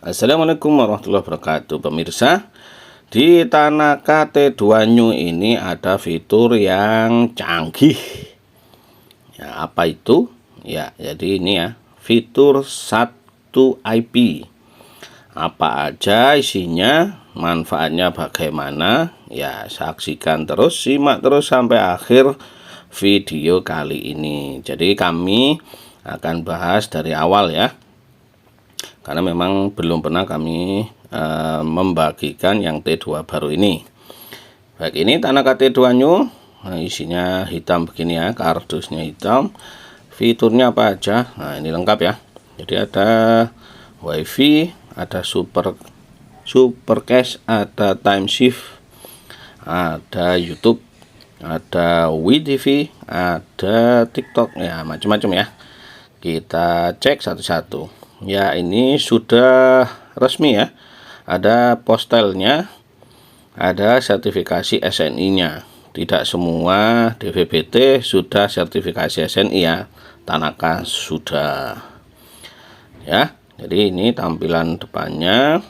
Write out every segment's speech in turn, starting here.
Assalamualaikum warahmatullahi wabarakatuh, pemirsa. Di Tanaka T2 New ini ada fitur yang canggih. Ya, apa itu? Ya, jadi ini ya, fitur 1 IP. Apa aja isinya, manfaatnya bagaimana? Ya, saksikan terus, simak terus sampai akhir video kali ini. Jadi kami akan bahas dari awal ya, karena memang belum pernah kami membagikan yang T2 baru ini. Baik, ini Tanaka T2 New. Nah, isinya hitam begini ya, kardusnya hitam. Fiturnya apa aja? Nah, ini lengkap ya. Jadi ada WiFi, ada super cache, ada time shift, ada YouTube, ada WeTV, ada TikTok, ya macam-macam ya. Kita cek satu-satu. Ya, ini sudah resmi ya. Ada postelnya, ada sertifikasi SNI-nya. Tidak semua DVB-T sudah sertifikasi SNI ya. Tanaka sudah. Ya, jadi ini tampilan depannya.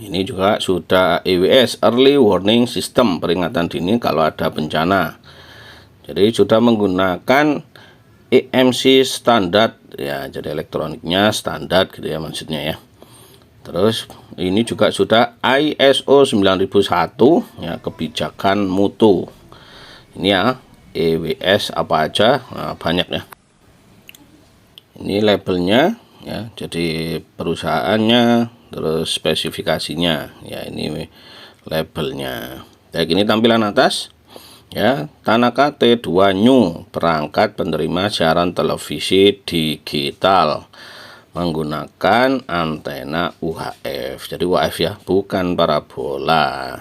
Ini juga sudah EWS, Early Warning System, peringatan dini kalau ada bencana. Jadi sudah menggunakan EMC standar ya, jadi elektroniknya standar gitu ya maksudnya ya. Terus ini juga sudah ISO 9001 ya, kebijakan mutu. Ini ya, EWS apa aja, nah, banyak ya. Ini labelnya ya, jadi perusahaannya, terus spesifikasinya ya, ini labelnya. Kayak gini tampilan atas. Ya, Tanaka T2 New, perangkat penerima siaran televisi digital menggunakan antena UHF. Jadi UHF ya, bukan parabola.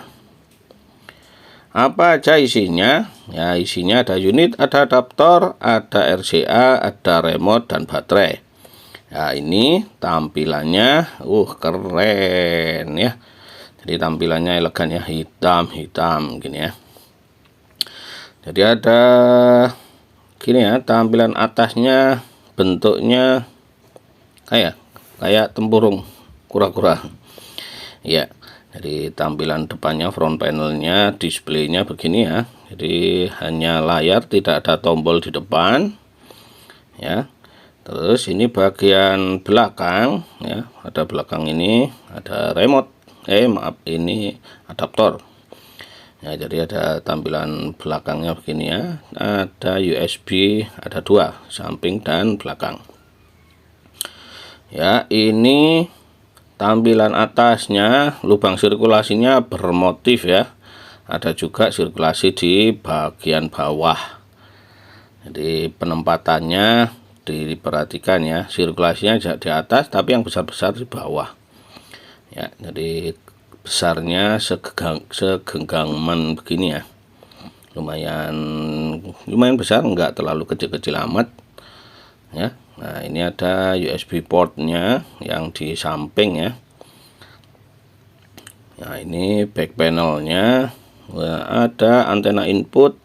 Apa aja isinya? Ya, isinya ada unit, ada adaptor, ada RCA, ada remote dan baterai. Ya, ini tampilannya keren ya. Jadi tampilannya elegan ya, hitam gini ya. Jadi ada gini ya, tampilan atasnya bentuknya kayak tempurung kura-kura. Ya, jadi tampilan depannya, front panelnya, displaynya begini ya. Jadi hanya layar, tidak ada tombol di depan. Ya. Terus ini bagian belakang ya, ada belakang ini, ada remote. Ini adaptor. Ya, jadi ada tampilan belakangnya begini ya. Ada USB, ada 2, samping dan belakang. Ya, ini tampilan atasnya, lubang sirkulasinya bermotif ya. Ada juga sirkulasi di bagian bawah. Jadi penempatannya diperhatikan ya, sirkulasinya di atas tapi yang besar-besar di bawah. Ya, jadi besarnya segenggaman begini ya, lumayan besar, enggak terlalu kecil-kecil amat ya. Nah, ini ada USB portnya yang di samping ya. Nah, ini back panelnya. Nah, ada antena input,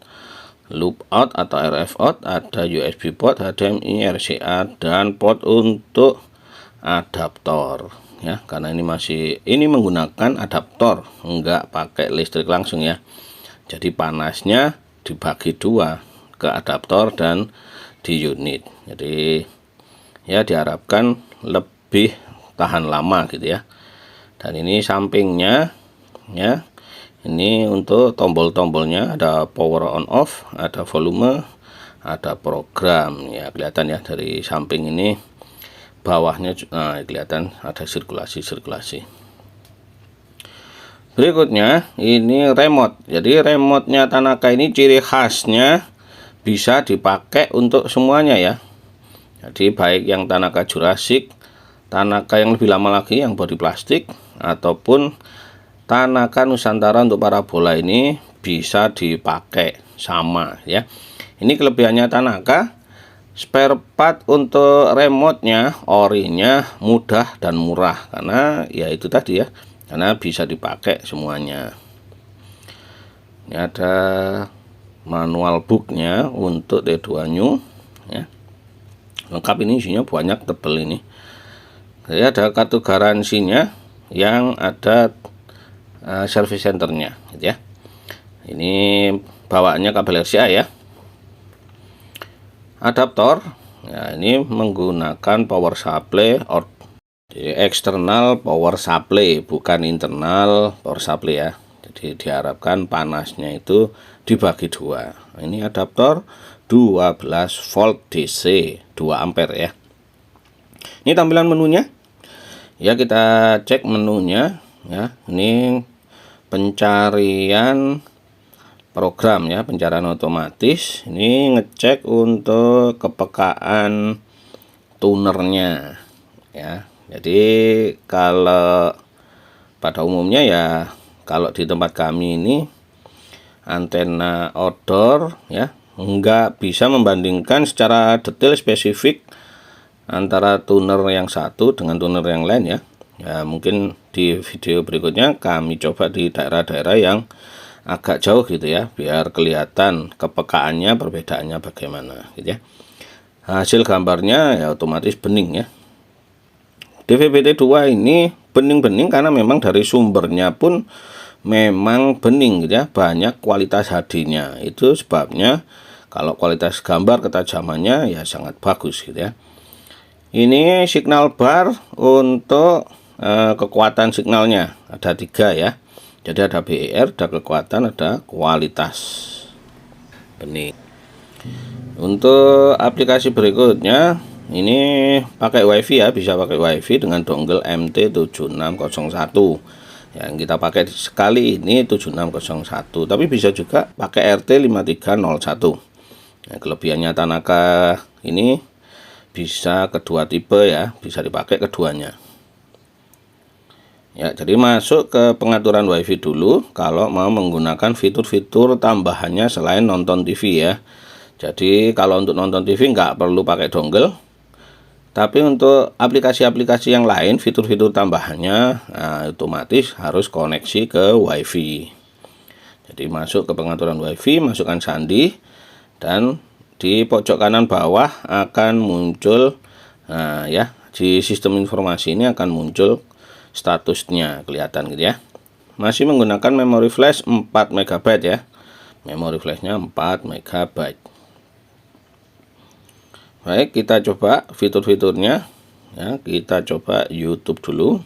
loop out atau RF out, ada USB port, HDMI, RCA, dan port untuk adaptor ya, karena ini menggunakan adaptor, enggak pakai listrik langsung ya. Jadi panasnya dibagi 2 ke adaptor dan di unit. Jadi ya diharapkan lebih tahan lama gitu ya. Dan ini sampingnya ya. Ini untuk tombol-tombolnya, ada power on off, ada volume, ada program ya, kelihatan ya dari samping ini. Bawahnya kelihatan ada sirkulasi. Berikutnya ini remote. Jadi remote-nya Tanaka ini ciri khasnya bisa dipakai untuk semuanya ya. Jadi baik yang Tanaka Jurassic, Tanaka yang lebih lama lagi yang bodi plastik, ataupun Tanaka Nusantara untuk parabola, ini bisa dipakai sama ya. Ini kelebihannya Tanaka. Spare part untuk remote-nya, orinya mudah dan murah, karena ya itu tadi ya, karena bisa dipakai semuanya. Ini ada manual booknya untuk T2 New ya. Lengkap, ini isinya banyak, tebel ini. Jadi ada kartu garansinya yang ada service centernya gitu ya. Ini bawaannya kabel RCA ya. Adaptor ya, ini menggunakan power supply jadi eksternal power supply, bukan internal power supply ya. Jadi diharapkan panasnya itu dibagi dua. Ini adaptor 12 volt DC 2 ampere ya. Ini tampilan menunya ya, kita cek menunya ya. Ini pencarian program ya, pencarian otomatis. Ini ngecek untuk kepekaan tunernya ya. Jadi kalau pada umumnya ya, kalau di tempat kami ini antena outdoor ya, nggak bisa membandingkan secara detail spesifik antara tuner yang satu dengan tuner yang lain ya. Ya mungkin di video berikutnya kami coba di daerah-daerah yang agak jauh gitu ya, biar kelihatan kepekaannya, perbedaannya bagaimana gitu ya. Hasil gambarnya ya otomatis bening ya. DVB-T2 ini bening-bening karena memang dari sumbernya pun memang bening gitu ya, banyak kualitas HD-nya. Itu sebabnya kalau kualitas gambar ketajamannya ya sangat bagus gitu ya. Ini signal bar untuk kekuatan signalnya ada 3 ya. Jadi ada BER, ada kekuatan, ada kualitas bening. Untuk aplikasi berikutnya ini pakai WiFi ya, bisa pakai WiFi dengan dongle MT7601. Yang kita pakai sekali ini 7601, tapi bisa juga pakai RT5301. Nah, kelebihannya Tanaka ini bisa kedua tipe ya, bisa dipakai keduanya ya. Jadi masuk ke pengaturan WiFi dulu kalau mau menggunakan fitur-fitur tambahannya selain nonton TV ya. Jadi kalau untuk nonton TV nggak perlu pakai dongle, tapi untuk aplikasi-aplikasi yang lain, fitur-fitur tambahannya otomatis harus koneksi ke WiFi. Jadi masuk ke pengaturan WiFi, masukkan sandi, dan di pojok kanan bawah akan muncul ya, di sistem informasi ini akan muncul statusnya kelihatan gitu ya. Masih menggunakan memori flash 4 MB ya. Memori flashnya 4 MB. Baik, kita coba fitur-fiturnya ya. Kita coba YouTube dulu.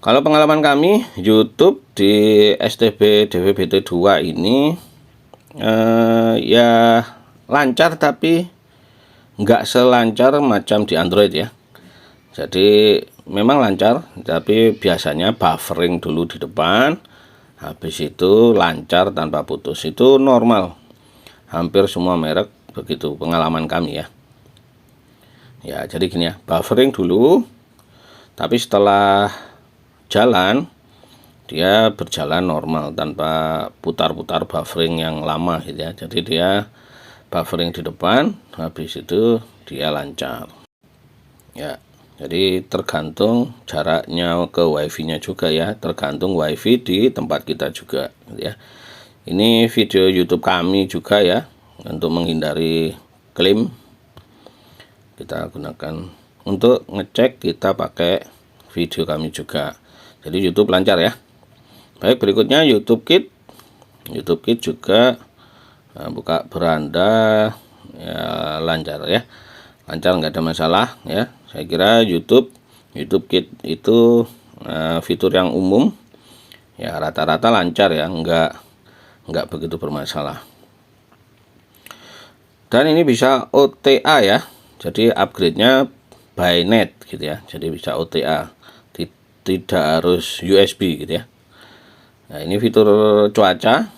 Kalau pengalaman kami YouTube di STB DVB-T2 ini ya lancar, tapi nggak selancar macam di Android ya. Jadi memang lancar, tapi biasanya buffering dulu di depan, habis itu lancar tanpa putus. Itu normal, hampir semua merek begitu pengalaman kami ya. Ya jadi gini ya, buffering dulu, tapi setelah jalan dia berjalan normal tanpa putar-putar buffering yang lama gitu ya. Jadi dia buffering di depan, habis itu dia lancar ya. Jadi tergantung jaraknya ke WiFi-nya juga ya, tergantung WiFi di tempat kita juga gitu ya. Ini video YouTube kami juga ya, untuk menghindari klaim kita gunakan untuk ngecek, kita pakai video kami juga. Jadi YouTube lancar ya. Baik, berikutnya YouTube Kit. YouTube Kit juga buka beranda ya, lancar ya, lancar, nggak ada masalah ya. Saya kira YouTube Kit itu fitur yang umum ya, rata-rata lancar ya, nggak begitu bermasalah. Dan ini bisa OTA ya, jadi upgrade-nya by net gitu ya. Jadi bisa OTA, tidak harus USB gitu ya. Nah, ini fitur cuaca.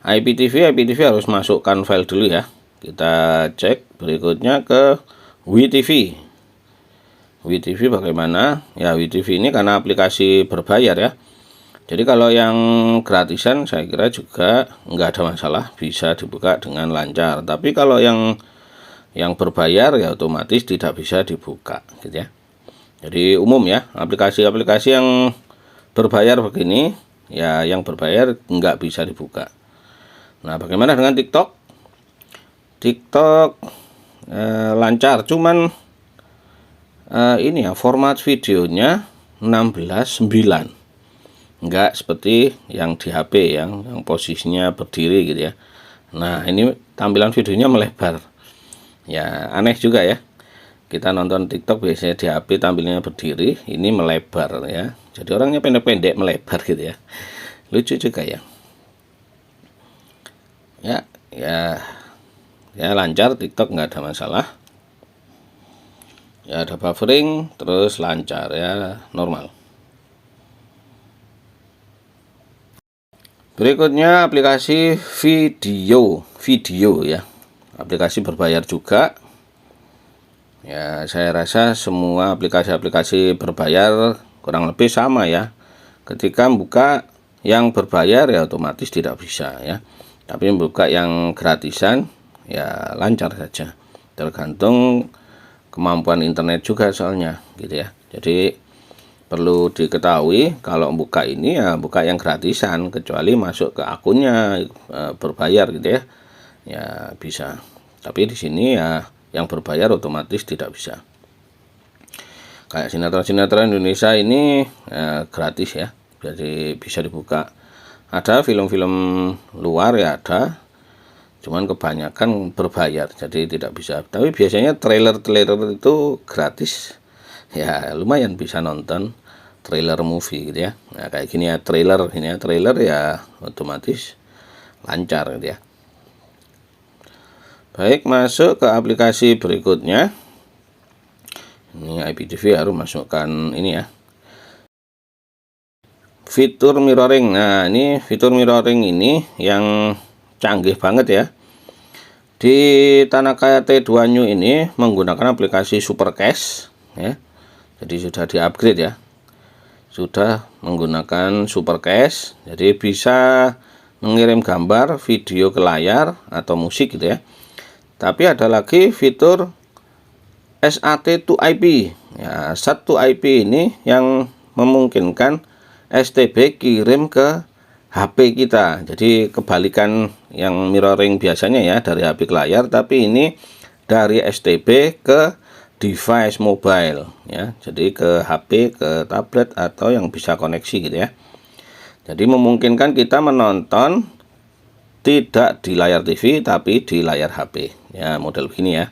IPTV harus masukkan file dulu ya. Kita cek berikutnya ke WeTV. WeTV bagaimana? Ya, WeTV ini karena aplikasi berbayar ya. Jadi kalau yang gratisan saya kira juga nggak ada masalah, bisa dibuka dengan lancar. Tapi kalau yang berbayar ya otomatis tidak bisa dibuka gitu ya. Jadi umum ya, aplikasi-aplikasi yang berbayar begini ya, yang berbayar nggak bisa dibuka. Nah, bagaimana dengan TikTok? TikTok lancar, cuman ini ya, format videonya 16:9, enggak seperti yang di HP yang posisinya berdiri gitu ya. Nah, ini tampilan videonya melebar. Ya, aneh juga ya. Kita nonton TikTok biasanya di HP tampilnya berdiri, ini melebar ya. Jadi orangnya pendek-pendek melebar gitu ya. Lucu juga ya. Ya lancar, TikTok nggak ada masalah. Ya ada buffering, terus lancar ya, normal. Berikutnya aplikasi video ya. Aplikasi berbayar juga. Ya, saya rasa semua aplikasi-aplikasi berbayar kurang lebih sama ya. Ketika buka yang berbayar ya otomatis tidak bisa ya. Tapi buka yang gratisan ya lancar saja. Tergantung kemampuan internet juga soalnya gitu ya. Jadi perlu diketahui kalau buka ini ya buka yang gratisan, kecuali masuk ke akunnya berbayar gitu ya. Ya bisa. Tapi di sini ya yang berbayar otomatis tidak bisa. Kayak sinetron-sinetron Indonesia ini gratis ya, jadi bisa dibuka. Ada film-film luar ya ada, cuman kebanyakan berbayar, jadi tidak bisa. Tapi biasanya trailer-trailer itu gratis, ya lumayan bisa nonton trailer movie gitu ya. Nah kayak gini ya trailer, ini ya trailer ya otomatis lancar gitu ya. Baik, masuk ke aplikasi berikutnya. Ini IPTV harus masukkan ini ya, fitur mirroring. Nah ini fitur mirroring ini yang canggih banget ya. Di Tanaka T2 New ini menggunakan aplikasi Supercast ya. Jadi sudah di-upgrade ya. Sudah menggunakan Supercast. Jadi bisa mengirim gambar, video ke layar atau musik gitu ya. Tapi ada lagi fitur SAT2IP. Ya, SAT2IP ini yang memungkinkan STB kirim ke HP kita. Jadi kebalikan yang mirroring biasanya ya, dari HP ke layar, tapi ini dari STB ke device mobile ya. Jadi ke HP, ke tablet atau yang bisa koneksi gitu ya. Jadi memungkinkan kita menonton tidak di layar TV tapi di layar HP ya, model begini ya.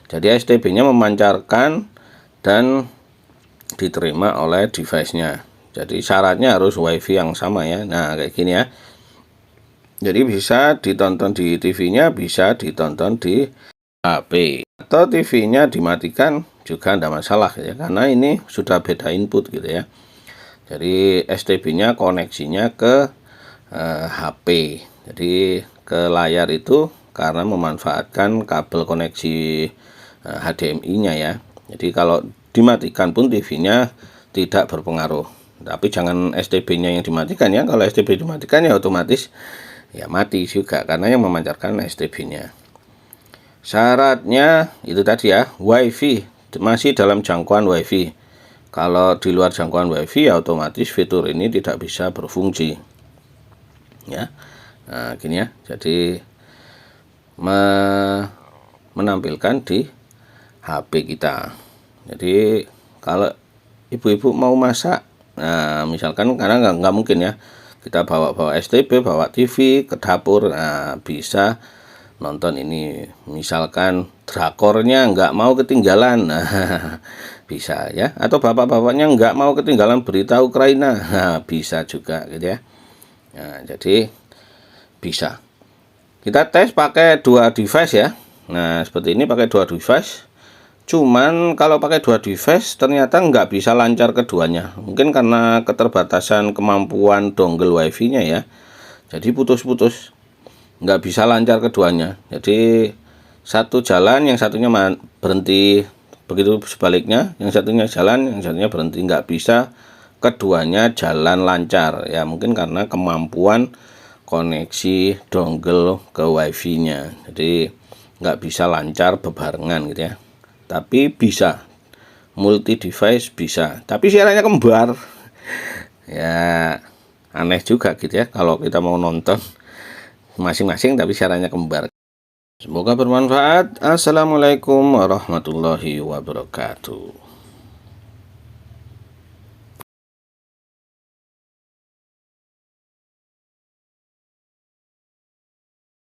Jadi STB-nya memancarkan dan diterima oleh device-nya. Jadi syaratnya harus WiFi yang sama ya. Nah kayak gini ya. Jadi bisa ditonton di TV-nya, bisa ditonton di HP, atau TV-nya dimatikan juga tidak masalah ya, karena ini sudah beda input gitu ya. Jadi STB-nya koneksinya ke HP. Jadi ke layar itu karena memanfaatkan kabel koneksi HDMI-nya ya. Jadi kalau dimatikan pun TV-nya tidak berpengaruh. Tapi jangan STB-nya yang dimatikan ya. Kalau STB dimatikan ya otomatis ya mati juga karena yang memancarkan STB-nya. Syaratnya itu tadi ya, WiFi, masih dalam jangkauan WiFi. Kalau di luar jangkauan WiFi ya otomatis fitur ini tidak bisa berfungsi. Ya. Nah, gini ya. Jadi menampilkan di HP kita. Jadi kalau ibu-ibu mau masak, nah misalkan karena nggak mungkin ya kita bawa STB, bawa TV ke dapur, nah bisa nonton ini. Misalkan drakornya nggak mau ketinggalan, nah bisa ya. Atau bapak-bapaknya nggak mau ketinggalan berita Ukraina, nah bisa juga gitu ya. Nah jadi bisa. Kita tes pakai dua device ya. Nah seperti ini pakai dua device. Cuman kalau pakai dua device ternyata nggak bisa lancar keduanya. Mungkin karena keterbatasan kemampuan dongle WiFi-nya ya. Jadi putus-putus, nggak bisa lancar keduanya. Jadi satu jalan, yang satunya berhenti. Begitu sebaliknya, yang satunya jalan, yang satunya berhenti. Nggak bisa keduanya jalan lancar. Ya mungkin karena kemampuan koneksi dongle ke WiFi-nya. Jadi nggak bisa lancar bebarengan gitu ya. Tapi bisa multi device bisa, tapi siarannya kembar ya, aneh juga gitu ya kalau kita mau nonton masing-masing tapi siarannya kembar. Semoga bermanfaat. Assalamualaikum warahmatullahi wabarakatuh.